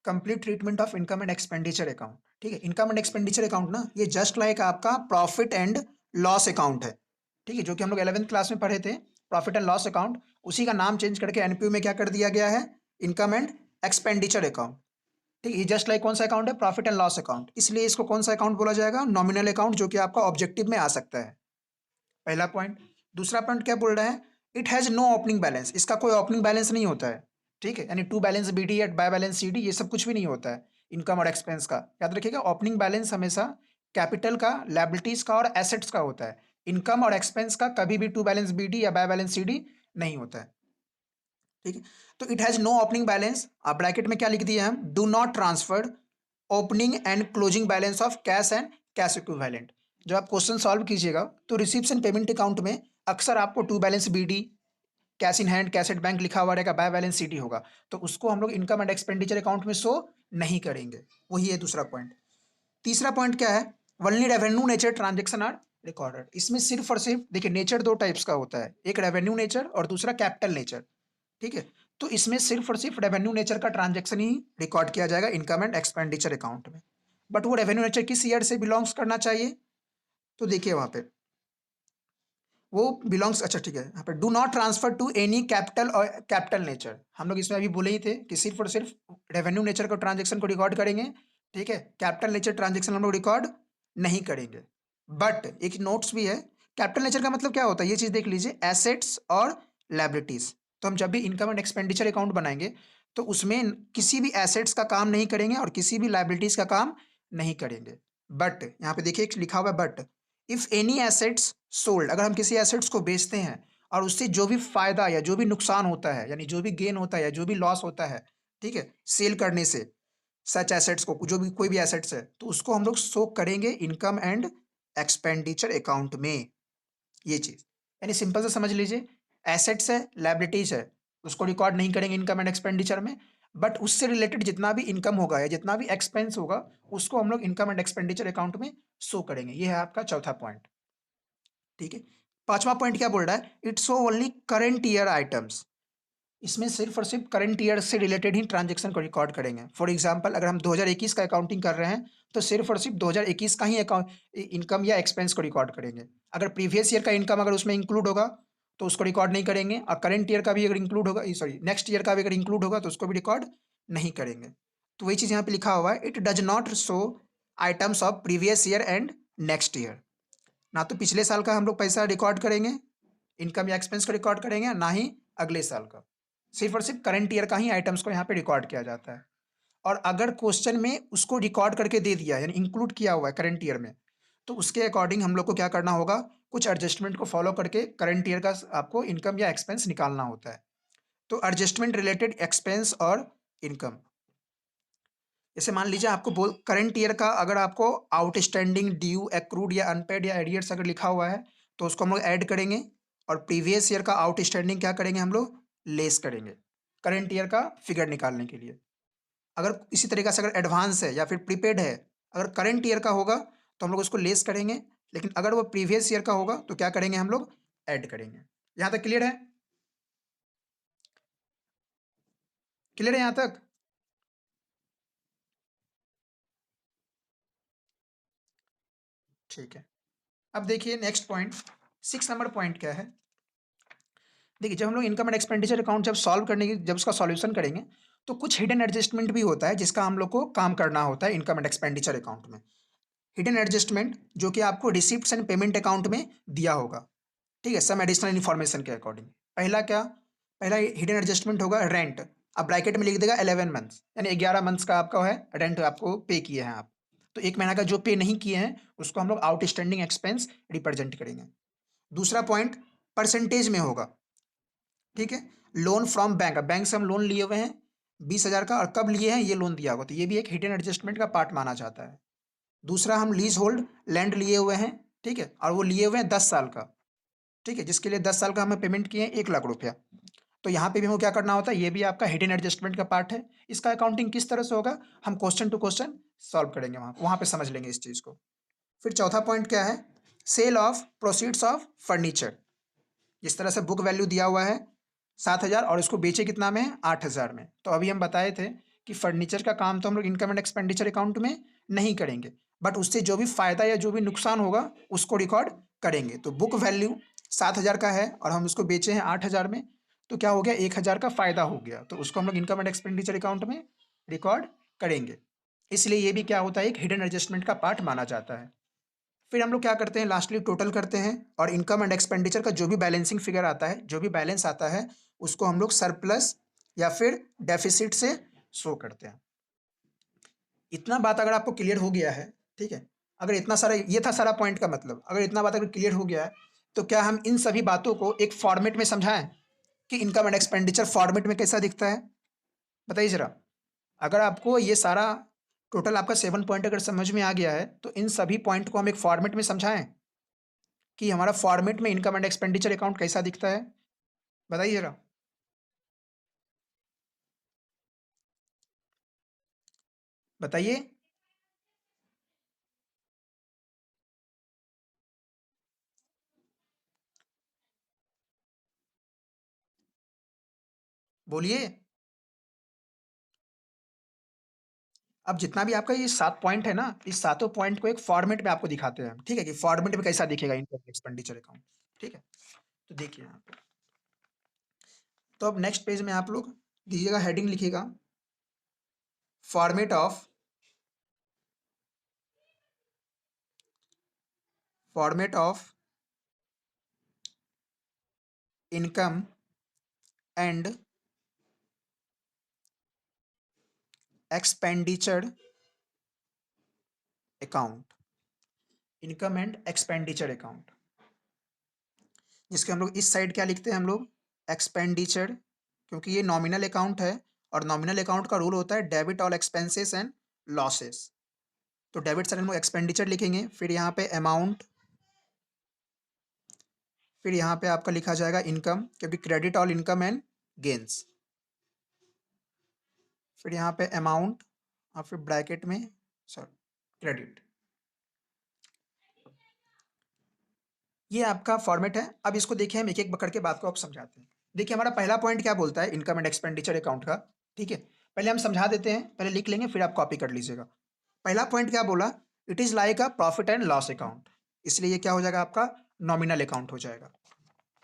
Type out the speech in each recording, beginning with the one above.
Complete treatment of income and expenditure account. ठीक है, income and expenditure account ना ये जस्ट लाइक आपका प्रॉफिट एंड लॉस अकाउंट है। ठीक है, जो कि हम लोग 11th क्लास में पढ़े थे, प्रॉफिट एंड लॉस अकाउंट, उसी का नाम चेंज करके एनपीयू में क्या कर दिया गया है, इनकम एंड एक्सपेंडिचर अकाउंट। ठीक है, ये जस्ट लाइक कौन सा अकाउंट है, प्रॉफिट एंड लॉस अकाउंट, इसलिए इसको कौन सा अकाउंट बोला जाएगा, नॉमिनल अकाउंट, जो कि आपका ऑब्जेक्टिव में आ सकता है। पहला पॉइंट। दूसरा पॉइंट क्या बोल रहा है, it has no opening balance, इसका कोई ओपनिंग बैलेंस नहीं होता है। ठीक है, यानी to balance B D at by balance C D, ये सब कुछ भी नहीं होता है इनकम और एक्सपेंस का। याद रखिएगा, ओपनिंग बैलेंस हमेशा कैपिटल का, लायबिलिटीज का और एसेट्स का होता है। इनकम और एक्सपेंस का कभी भी टू बैलेंस बी डी या बाय बैलेंस सी डी नहीं होता है। ठीक है, तो it has no opening balance, आप ब्रैकेट में क्या लिख दिए हम, do not transfer opening and closing balance of cash and cash equivalent. जब आप क्वेश्चन सॉल्व कीजिएगा तो रिसीप्ट्स एंड पेमेंट अकाउंट में अक्सर आपको to balance B D, cash in hand, cash at bank लिखा हुआ रहेगा, बाय बैलेंस सी डी होगा, तो उसको हम लोग इनकम एंड एक्सपेंडिचर अकाउंट में शो नहीं करेंगे। वही है दूसरा पॉइंट। तीसरा पॉइंट क्या है, only revenue nature transaction are recorded. इसमें सिर्फ और सिर्फ देखिए, नेचर दो टाइप्स का होता है, एक रेवेन्यू नेचर और दूसरा कैपिटल नेचर। ठीक है, तो इसमें सिर्फ और सिर्फ रेवेन्यू नेचर का ट्रांजेक्शन ही रिकॉर्ड किया जाएगा इनकम एंड एक्सपेंडिचर अकाउंट में। बट वो रेवेन्यू नेचर किस ईयर से बिलोंग्स करना चाहिए, तो देखिए वहां पे वो बिलोंग्स, अच्छा ठीक है, यहाँ पे do not transfer to any capital और कैपिटल नेचर, हम लोग इसमें अभी बोले ही थे कि सिर्फ और सिर्फ रेवेन्यू नेचर को ट्रांजेक्शन को रिकॉर्ड करेंगे। ठीक है, कैपिटल नेचर ट्रांजेक्शन हम लोग रिकॉर्ड नहीं करेंगे। बट एक नोट्स भी है, कैपिटल नेचर का मतलब क्या होता है, ये चीज देख लीजिए, एसेट्स और लायबिलिटीज। तो हम जब भी इनकम एंड एक्सपेंडिचर अकाउंट बनाएंगे तो उसमें किसी भी एसेट्स का काम नहीं करेंगे और किसी भी लायबिलिटीज का काम नहीं करेंगे। बट यहाँ पे देखिए लिखा हुआ है, but if any assets sold, अगर हम किसी एसेट्स को बेचते हैं और उससे जो भी फायदा या जो भी नुकसान होता है, यानी जो भी गेन होता है या जो भी लॉस होता है, ठीक है, सेल करने से सच एसेट्स को, जो भी कोई भी एसेट्स है, तो उसको हम लोग शो करेंगे इनकम एंड एक्सपेंडिचर अकाउंट में। ये चीज यानी सिंपल से समझ लीजिए, एसेट्स है, लायबिलिटीज है, उसको रिकॉर्ड नहीं करेंगे इनकम एंड एक्सपेंडिचर में, बट उससे रिलेटेड जितना भी इनकम होगा या जितना भी एक्सपेंस होगा उसको हम लोग इनकम एंड एक्सपेंडिचर अकाउंट में शो करेंगे। ये है आपका चौथा पॉइंट। ठीक है, पांचवा पॉइंट क्या बोल रहा है, it's show only current year items, इसमें सिर्फ और सिर्फ करंट ईयर से रिलेटेड ही ट्रांजेक्शन को रिकॉर्ड करेंगे। फॉर एग्जांपल, अगर हम 2021 का अकाउंटिंग कर रहे हैं तो सिर्फ और सिर्फ 2021 का ही अकाउंट इनकम या एक्सपेंस को रिकॉर्ड करेंगे। अगर प्रीवियस ईयर का इनकम अगर उसमें इंक्लूड होगा तो उसको रिकॉर्ड नहीं करेंगे, और करंट ईयर का भी अगर इंक्लूड होगा, सॉरी नेक्स्ट ईयर का भी अगर इंक्लूड होगा तो उसको भी रिकॉर्ड नहीं करेंगे। तो वही चीज़ यहाँ पे लिखा हुआ है, it does not show items of previous year and next year. ना तो पिछले साल का हम लोग पैसा रिकॉर्ड करेंगे, इनकम या एक्सपेंस को रिकॉर्ड करेंगे, ना ही अगले साल का, सिर्फ और सिर्फ करंट ईयर का ही आइटम्स को यहाँ पे रिकॉर्ड किया जाता है। और अगर क्वेश्चन में उसको रिकॉर्ड करके दे दिया यानी इंक्लूड किया हुआ है करंट ईयर में, तो उसके अकॉर्डिंग हम लोग को क्या करना होगा, कुछ एडजस्टमेंट को फॉलो करके करंट ईयर का आपको इनकम या एक्सपेंस निकालना होता है। तो एडजस्टमेंट रिलेटेड एक्सपेंस और इनकम, जैसे मान लीजिए आपको बोल करंट ईयर का अगर आपको आउटस्टैंडिंग ड्यू एक्रूड या अनपेड या एरियर्स अगर लिखा हुआ है तो उसको हम लोग ऐड करेंगे, और प्रीवियस ईयर का आउटस्टैंडिंग क्या करेंगे, हम लोग लेस करेंगे करंट ईयर का फिगर निकालने के लिए। अगर इसी तरीके से अगर एडवांस है या फिर प्रीपेड है, अगर करंट ईयर का होगा तो हम लोग उसको लेस करेंगे, लेकिन अगर वो प्रीवियस ईयर का होगा तो क्या करेंगे, हम लोग ऐड करेंगे। यहाँ तक क्लियर है, क्लियर है यहाँ तक। ठीक है, अब देखिए नेक्स्ट पॉइंट, 6 नंबर पॉइंट क्या है। देखिए, जब हम लोग इनकम एंड एक्सपेंडिचर अकाउंट जब सॉल्व करने की, जब उसका सॉल्यूशन करेंगे तो कुछ हिडन एडजस्टमेंट भी होता है जिसका हम लोग को काम करना होता है इनकम एंड एक्सपेंडिचर अकाउंट में। हिडन एडजस्टमेंट जो कि आपको रिसिप्ट्स एंड पेमेंट अकाउंट में दिया होगा, ठीक है, सम एडिशनल इन्फॉर्मेशन के अकॉर्डिंग। पहला क्या, पहला हिडन एडजस्टमेंट होगा रेंट, अब ब्रैकेट में लिख देगा 11 मंथ्स, यानी 11 मंथ्स का आपका है रेंट, आपको पे किए हैं आप, तो 1 महीना का जो पे नहीं किए हैं उसको हम लोग आउटस्टैंडिंग एक्सपेंस रिप्रेजेंट करेंगे। दूसरा पॉइंट परसेंटेज में होगा, ठीक है, लोन फ्रॉम बैंक, अब बैंक से हम लोन लिए हुए हैं 20,000 का, और कब लिए हैं ये लोन दिया होगा, तो ये भी एक हिडन एडजस्टमेंट का पार्ट माना जाता है। दूसरा, हम लीज होल्ड लैंड लिए हुए हैं, ठीक है, और वो लिए हुए हैं 10 साल का, ठीक है, जिसके लिए 10 साल का हमें पेमेंट किए हैं 1 लाख रुपया, तो यहाँ पे भी हमें क्या करना होता है, ये भी आपका हिडन एडजस्टमेंट का पार्ट है। इसका अकाउंटिंग किस तरह से होगा, हम क्वेश्चन टू क्वेश्चन सॉल्व करेंगे, वहाँ वहाँ पे समझ लेंगे इस चीज़ को। फिर चौथा पॉइंट क्या है, sale of proceeds of furniture, जिस तरह से बुक वैल्यू दिया हुआ है 7,000 और इसको बेचे कितना में, 8,000 में, तो अभी हम बताए थे कि फर्नीचर का काम तो हम लोग इनकम एंड एक्सपेंडिचर अकाउंट में नहीं करेंगे, बट उससे जो भी फायदा या जो भी नुकसान होगा उसको रिकॉर्ड करेंगे। तो बुक वैल्यू 7,000 का है और हम उसको बेचे हैं 8,000 में, तो क्या हो गया, 1,000 का फायदा हो गया, तो उसको हम लोग इनकम एंड एक्सपेंडिचर अकाउंट में रिकॉर्ड करेंगे। इसलिए ये भी क्या होता है, एक हिडन एडजस्टमेंट का पार्ट माना जाता है। फिर हम लोग क्या करते हैं, लास्टली टोटल करते हैं और इनकम एंड एक्सपेंडिचर का जो भी बैलेंसिंग फिगर आता है, जो भी बैलेंस आता है, उसको हम लोग सरप्लस या फिर डेफिसिट से शो करते हैं। इतना बात अगर आपको क्लियर हो गया है, ठीक है, अगर इतना सारा, ये था सारा पॉइंट का मतलब, अगर इतना बात अगर क्लियर हो गया है, तो क्या हम इन सभी बातों को एक फॉर्मेट में समझाएं कि इनकम एंड एक्सपेंडिचर फॉर्मेट में कैसा दिखता है, बताइए जरा। अगर आपको ये सारा टोटल आपका 7 पॉइंट अगर समझ में आ गया है, तो इन सभी पॉइंट को हम एक फॉर्मेट में समझाएं कि हमारा फॉर्मेट में इनकम एंड एक्सपेंडिचर अकाउंट कैसा दिखता है, बताइए जरा। बताइए। बोलिए। अब जितना भी आपका ये 7 पॉइंट है ना, इस सातों पॉइंट को एक फॉर्मेट में आपको दिखाते हैं, ठीक है, कि फॉर्मेट में कैसा दिखेगा इनकम एक्सपेंडिचर अकाउंट, ठीक है। तो देखिए यहाँ पे, तो अब नेक्स्ट पेज में आप लोग दीजिएगा, हेडिंग लिखिएगा, format of income and expenditure account, income and expenditure account, जिसके हम लोग इस साइड क्या लिखते हैं, हम लोग एक्सपेंडिचर, क्योंकि ये नॉमिनल अकाउंट है और नॉमिनल अकाउंट का रूल होता है debit all expenses and losses. तो डेबिट साइड हम लोग एक्सपेंडिचर लिखेंगे, फिर यहाँ पे अमाउंट, फिर यहाँ पे आपका लिखा जाएगा इनकम, क्योंकि credit all income and gains, फिर यहाँ पे अमाउंट और फिर ब्रैकेट में सॉरी क्रेडिट। ये आपका फॉर्मेट है। अब इसको देखिए, हम एक एक करके बात को आप समझाते हैं। देखिए हमारा पहला पॉइंट क्या बोलता है इनकम एंड एक्सपेंडिचर अकाउंट का, ठीक है, पहले हम समझा देते हैं, पहले लिख लेंगे फिर आप कॉपी कर लीजिएगा। पहला पॉइंट क्या बोला, it is like a profit and loss account, इसलिए ये क्या हो जाएगा, आपका नॉमिनल अकाउंट हो जाएगा।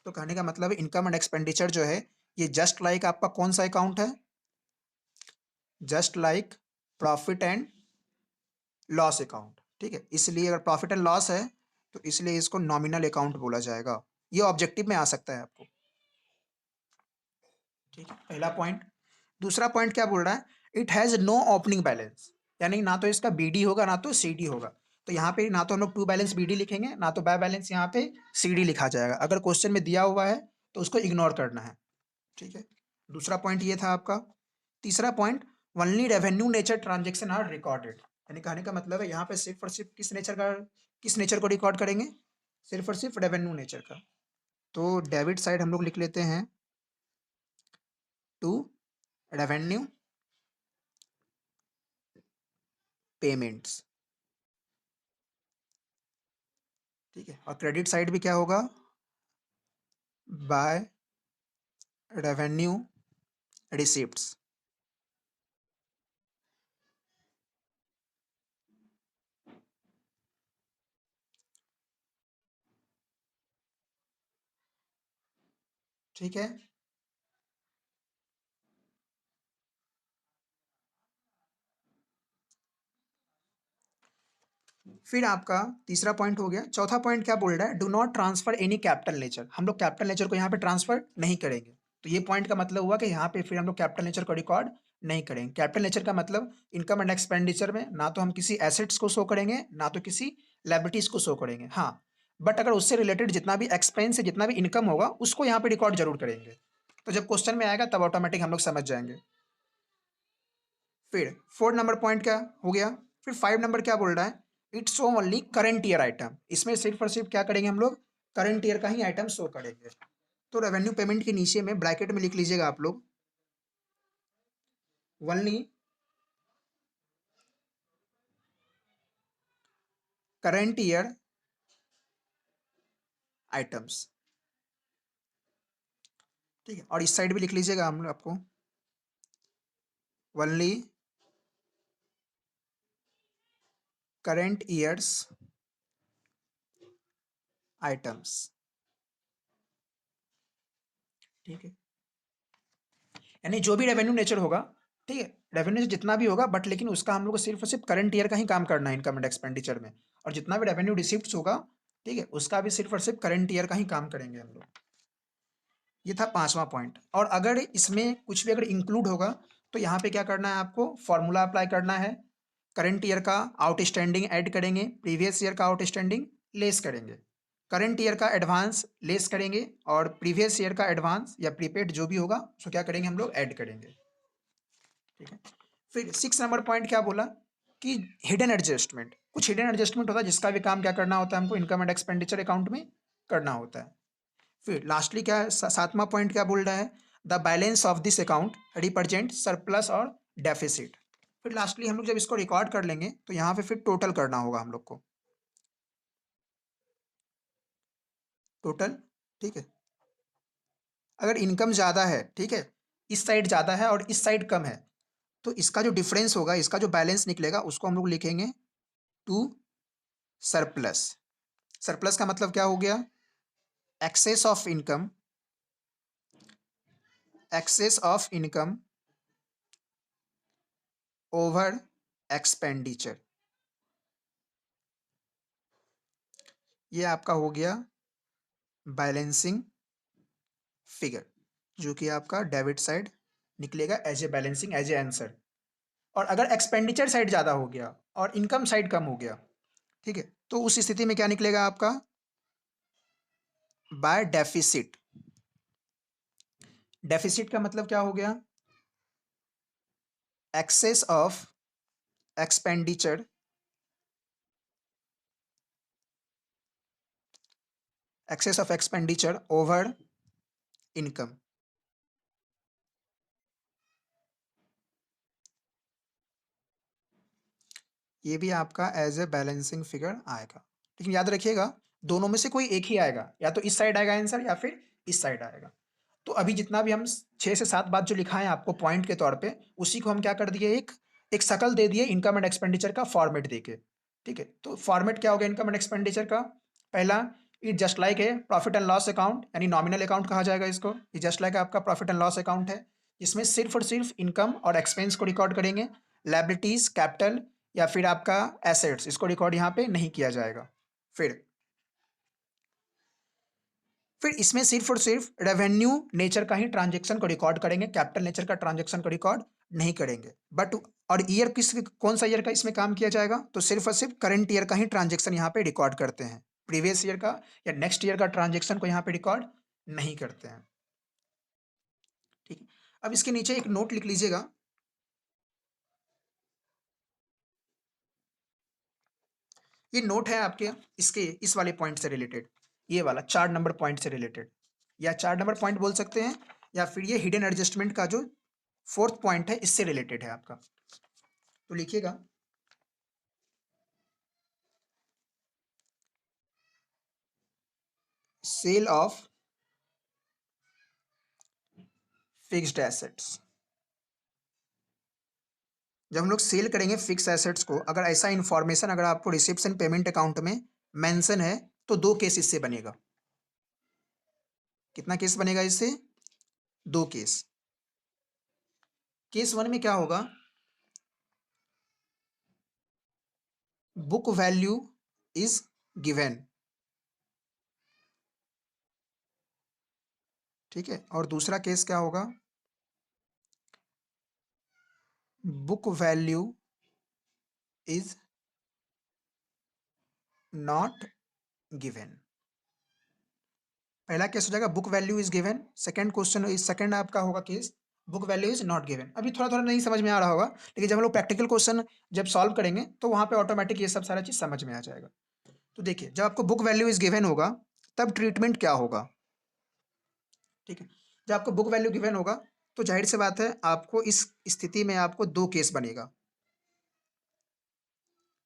तो कहने का मतलब इनकम एंड एक्सपेंडिचर जो है, ये जस्ट लाइक आपका कौन सा अकाउंट है, just like profit and loss account, ठीक है। इसलिए अगर प्रॉफिट एंड लॉस है, तो इसलिए इसको नॉमिनल अकाउंट बोला जाएगा। ये ऑब्जेक्टिव में आ सकता है आपको, ठीक है, पहला पॉइंट। दूसरा पॉइंट क्या बोल रहा है, it has no opening balance, यानी ना तो इसका बीडी होगा ना तो सीडी होगा। तो यहाँ पे ना तो हम लोग टू बैलेंस बीडी लिखेंगे, ना तो बाय बैलेंस यहाँ पे सीडी लिखा जाएगा। अगर क्वेश्चन में दिया हुआ है तो उसको इग्नोर करना है, ठीक है। दूसरा पॉइंट ये था आपका। तीसरा point, only revenue nature transaction are recorded, यानी कहने का मतलब है यहाँ पे सिर्फ और सिर्फ किस नेचर को रिकॉर्ड करेंगे, सिर्फ और सिर्फ रेवेन्यू नेचर का। तो डेबिट साइड हम लोग लिख लेते हैं टू रेवेन्यू पेमेंट्स, ठीक है, और क्रेडिट साइड भी क्या होगा, बाय रेवेन्यू रिसिप्ट्स, ठीक है। फिर आपका तीसरा पॉइंट हो गया। चौथा पॉइंट क्या बोल रहा है, do not transfer any capital nature, हम लोग कैपिटल नेचर को यहाँ पे ट्रांसफर नहीं करेंगे। तो ये पॉइंट का मतलब हुआ कि यहाँ पे फिर हम लोग कैपिटल नेचर को रिकॉर्ड नहीं करेंगे। कैपिटल नेचर का मतलब इनकम एंड एक्सपेंडिचर में ना तो हम किसी एसेट्स को शो करेंगे, ना तो किसी लायबिलिटीज को शो करेंगे, हाँ, बट अगर उससे रिलेटेड जितना भी एक्सपेंस है, जितना भी इनकम होगा, उसको यहाँ पे रिकॉर्ड जरूर करेंगे। तो जब क्वेश्चन में आएगा तब ऑटोमेटिक हम लोग समझ जाएंगे। फिर 4 नंबर पॉइंट क्या हो गया। फिर 5 नंबर क्या बोल रहा है, it's show only current year item, इसमें सिर्फ और सिर्फ क्या करेंगे, हम लोग करंट ईयर का ही आइटम शो करेंगे। तो रेवेन्यू पेमेंट के नीचे में ब्रैकेट में लिख लीजिएगा आप लोग, ओनली करंट ईयर आइटम्स, ठीक है, और इस साइड भी लिख लीजिएगा हम लोग आपको ओनली करंट ईयर्स आइटम्स। ठीक है, यानी जो भी रेवेन्यू नेचर होगा, ठीक है, रेवेन्यू जितना भी होगा, बट लेकिन उसका हम लोग को सिर्फ और सिर्फ करंट ईयर का ही काम करना है इनकम एंड एक्सपेंडिचर में। और जितना भी रेवेन्यू रिसिप्ट्स होगा, ठीक है, उसका भी सिर्फ और सिर्फ करंट ईयर का ही काम करेंगे हम लोग। ये था 5वां पॉइंट। और अगर इसमें कुछ भी अगर इंक्लूड होगा तो यहाँ पे क्या करना है आपको, फॉर्मूला अप्लाई करना है। करंट ईयर का आउटस्टैंडिंग ऐड करेंगे, प्रीवियस ईयर का आउटस्टैंडिंग लेस करेंगे, करंट ईयर का एडवांस लेस करेंगे, और प्रीवियस ईयर का एडवांस या प्रीपेड जो भी होगा उसको क्या करेंगे हम लोग, ऐड करेंगे। ठीक है, फिर 6 नंबर पॉइंट क्या बोला कि हिडन एडजस्टमेंट। कुछ हिडन एडजस्टमेंट होता है जिसका भी काम क्या करना होता है हमको, इनकम एंड एक्सपेंडिचर अकाउंट में करना होता है। फिर लास्टली क्या है, 7वां पॉइंट क्या बोल रहा है, the balance of this account represent surplus और डेफिसिट। फिर लास्टली हम लोग जब इसको रिकॉर्ड कर लेंगे तो यहाँ पे फिर टोटल करना होगा हम लोग को, टोटल। ठीक है, अगर इनकम ज़्यादा है, ठीक है, इस साइड ज़्यादा है और इस साइड कम है, तो इसका जो डिफरेंस होगा, इसका जो बैलेंस निकलेगा उसको हम लोग लिखेंगे टू सरप्लस। सरप्लस का मतलब क्या हो गया, excess of income, excess of income over expenditure. ये आपका हो गया बैलेंसिंग फिगर, जो कि आपका डेबिट साइड निकलेगा as a balancing, as a answer. और अगर एक्सपेंडिचर साइड ज़्यादा हो गया और इनकम साइड कम हो गया, ठीक है, तो उस स्थिति में क्या निकलेगा आपका, बाय डेफिसिट। डेफिसिट का मतलब क्या हो गया, excess of expenditure, excess of expenditure over income. ये भी आपका एज ए बैलेंसिंग फिगर आएगा। लेकिन याद रखिएगा, दोनों में से कोई एक ही आएगा, या तो इस साइड आएगा आंसर या फिर इस साइड आएगा। तो अभी जितना भी हम 6 से 7 बात जो लिखा है आपको पॉइंट के तौर पे, उसी को हम क्या कर दिए, एक एक शकल दे दिए इनकम एंड एक्सपेंडिचर का फॉर्मेट देके। ठीक है, तो फॉर्मेट क्या हो गया इनकम एंड एक्सपेंडिचर का, पहला, ये जस्ट लाइक है प्रॉफिट एंड लॉस अकाउंट, यानी नॉमिनल अकाउंट कहा जाएगा इसको। ये जस्ट लाइक आपका प्रॉफिट एंड लॉस अकाउंट है, इसमें सिर्फ और सिर्फ इनकम और एक्सपेंस को रिकॉर्ड करेंगे, लायबिलिटीज, कैपिटल या फिर आपका एसेट्स, इसको रिकॉर्ड यहाँ पे नहीं किया जाएगा। फिर इसमें सिर्फ और सिर्फ रेवेन्यू नेचर का ही ट्रांजेक्शन को रिकॉर्ड करेंगे, कैपिटल नेचर का ट्रांजेक्शन को रिकॉर्ड नहीं करेंगे। बट और ईयर कौन सा ईयर का इसमें काम किया जाएगा, तो सिर्फ और सिर्फ करंट ईयर का ही ट्रांजेक्शन यहाँ पे रिकॉर्ड करते हैं, प्रीवियस ईयर का या नेक्स्ट ईयर का ट्रांजेक्शन को यहाँ पे रिकॉर्ड नहीं करते हैं। ठीक है, अब इसके नीचे एक नोट लिख लीजिएगा, ये नोट है आपके इसके इस वाले पॉइंट से रिलेटेड, ये वाला 4 नंबर पॉइंट से रिलेटेड, या 4 नंबर पॉइंट बोल सकते हैं, या फिर ये हिडन एडजस्टमेंट का जो 4th पॉइंट है इससे रिलेटेड है आपका। तो लिखिएगा, सेल ऑफ फिक्स्ड एसेट्स। जब हम लोग सेल करेंगे फिक्स एसेट्स को, अगर ऐसा इंफॉर्मेशन अगर आपको रिसिप्शन पेमेंट अकाउंट में मेंशन है, तो 2 केस इससे बनेगा। कितना केस बनेगा इससे, 2 केस। केस 1 में क्या होगा, बुक वैल्यू इज गिवन, ठीक है, और दूसरा केस क्या होगा, book value is not given. पहला केस हो जाएगा book value is given, second question is, second आपका होगा case book value is not given. अभी थोड़ा थोड़ा नहीं समझ में आ रहा होगा, लेकिन जब हम लोग प्रैक्टिकल क्वेश्चन जब सॉल्व करेंगे तो वहां पे ऑटोमेटिक ये सब सारा चीज समझ में आ जाएगा। तो देखिए, जब आपको बुक वैल्यू इज गिवन होगा तब ट्रीटमेंट क्या होगा। ठीक है, जब आपको बुक वैल्यू गिवन होगा तो जाहिर सी बात है आपको इस स्थिति में आपको 2 केस बनेगा,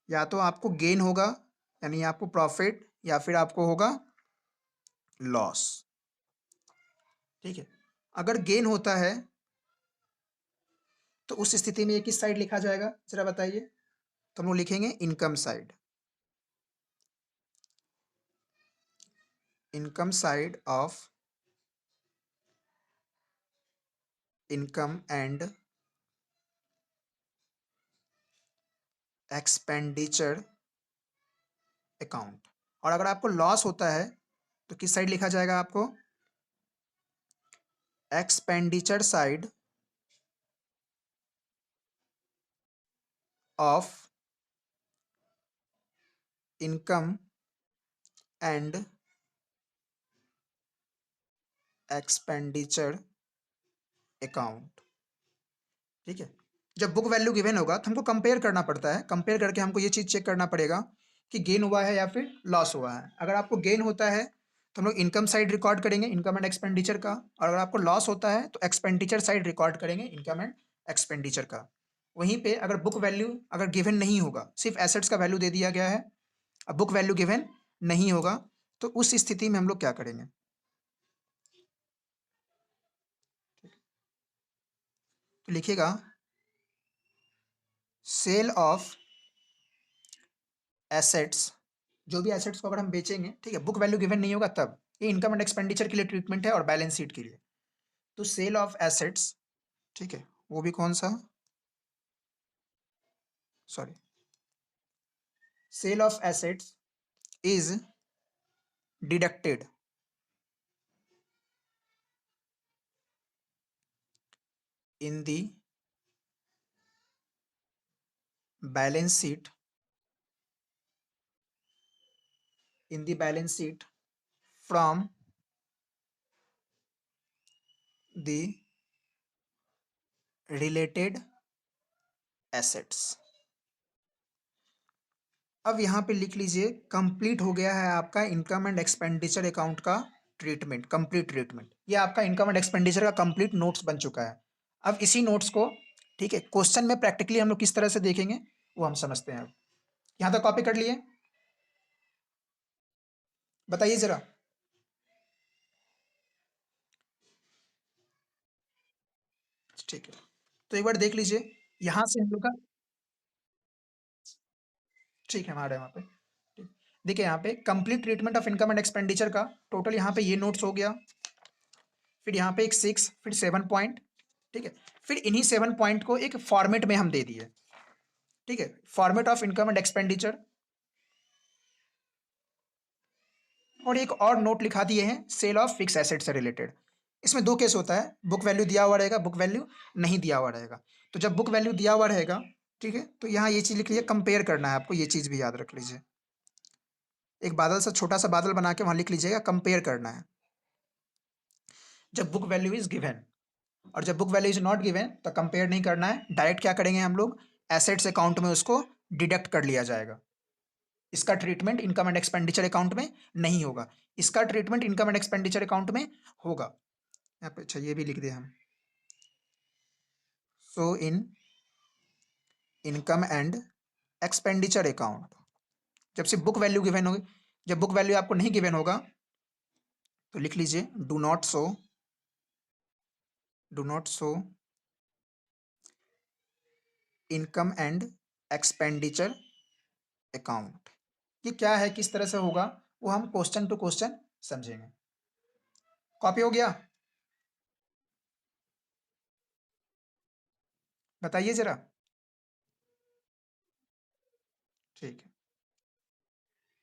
या तो आपको गेन होगा, यानी आपको प्रॉफिट, या फिर आपको होगा लॉस। ठीक है, अगर गेन होता है तो उस स्थिति में ये किस साइड लिखा जाएगा, जरा बताइए। तो हम लोग लिखेंगे income side, income side of income and expenditure account. और अगर आपको लॉस होता है तो किस साइड लिखा जाएगा आपको? Expenditure side of income and expenditure account. ठीक है, जब बुक वैल्यू गिवन होगा तो हमको कंपेयर करना पड़ता है, कंपेयर करके हमको ये चीज़ चेक करना पड़ेगा कि गेन हुआ है या फिर लॉस हुआ है। अगर आपको गेन होता है तो हम लोग इनकम साइड रिकॉर्ड करेंगे, इनकम एंड एक्सपेंडिचर का, और अगर आपको लॉस होता है तो एक्सपेंडिचर साइड रिकॉर्ड करेंगे, इनकम एंड एक्सपेंडिचर का। वहीं पे अगर बुक वैल्यू अगर गिवन नहीं होगा, सिर्फ एसेट्स का वैल्यू दे दिया गया है, अब बुक वैल्यू गिवन नहीं होगा, तो उस स्थिति में हम लोग क्या करेंगे? तो लिखिएगा सेल ऑफ एसेट्स, जो भी एसेट्स को अगर हम बेचेंगे, ठीक है, बुक वैल्यू गिवन नहीं होगा तब, ये इनकम एंड एक्सपेंडिचर के लिए ट्रीटमेंट है और बैलेंस शीट के लिए। तो सेल ऑफ एसेट्स, ठीक है, वो भी कौन सा, sorry, sale of assets is deducted in the balance sheet, in the balance sheet from the related assets. अब यहाँ पे लिख लीजिए कंप्लीट हो गया है आपका इनकम एंड एक्सपेंडिचर अकाउंट का ट्रीटमेंट, कंप्लीट ट्रीटमेंट। ये आपका इनकम एंड एक्सपेंडिचर का कंप्लीट नोट्स बन चुका है। अब इसी नोट्स को, ठीक है, क्वेश्चन में प्रैक्टिकली हम लोग किस तरह से देखेंगे वो हम समझते हैं। अब यहाँ तक कॉपी कर लिए, बताइए जरा। ठीक है, तो एक बार देख लीजिए, यहाँ से हम लोग का, ठीक है, हमारे वहाँ पे, ठीक। देखिए यहाँ पे complete treatment of income and expenditure का टोटल यहाँ पे ये नोट्स हो गया, फिर यहाँ पे एक 6, फिर 7 पॉइंट, ठीक है, फिर इन्हीं 7 पॉइंट को एक फॉर्मेट में हम दे दिए, ठीक है, format of income and expenditure. और एक और नोट लिखा दिए हैं सेल ऑफ फिक्स एसेट से रिलेटेड। इसमें दो केस होता है, बुक वैल्यू दिया हुआ रहेगा, बुक वैल्यू नहीं दिया हुआ रहेगा। तो जब बुक वैल्यू दिया हुआ रहेगा, ठीक है, तो यहाँ ये चीज़ लिख लीजिए, कंपेयर करना है आपको, ये चीज़ भी याद रख लीजिए। एक बादल सा छोटा सा बादल बना के वहाँ लिख लीजिएगा कंपेयर करना है, जब बुक वैल्यू इज गिवन। और जब book value is not given तो कंपेयर नहीं करना है, डायरेक्ट क्या करेंगे हम लोग, एसेट्स अकाउंट में उसको डिडक्ट कर लिया जाएगा। इसका treatment income and expenditure account में नहीं होगा, इसका treatment income and expenditure account में होगा। यहाँ पे अच्छा ये भी लिख दिया हम, so in income and expenditure account, जब से बुक वैल्यू गिवन होगी, जब बुक वैल्यू आपको नहीं गिवन होगा तो लिख लीजिए do not show income and expenditure account. ये क्या है, किस तरह से होगा, वो हम क्वेश्चन टू क्वेश्चन समझेंगे। कॉपी हो गया, बताइए जरा। ठीक है।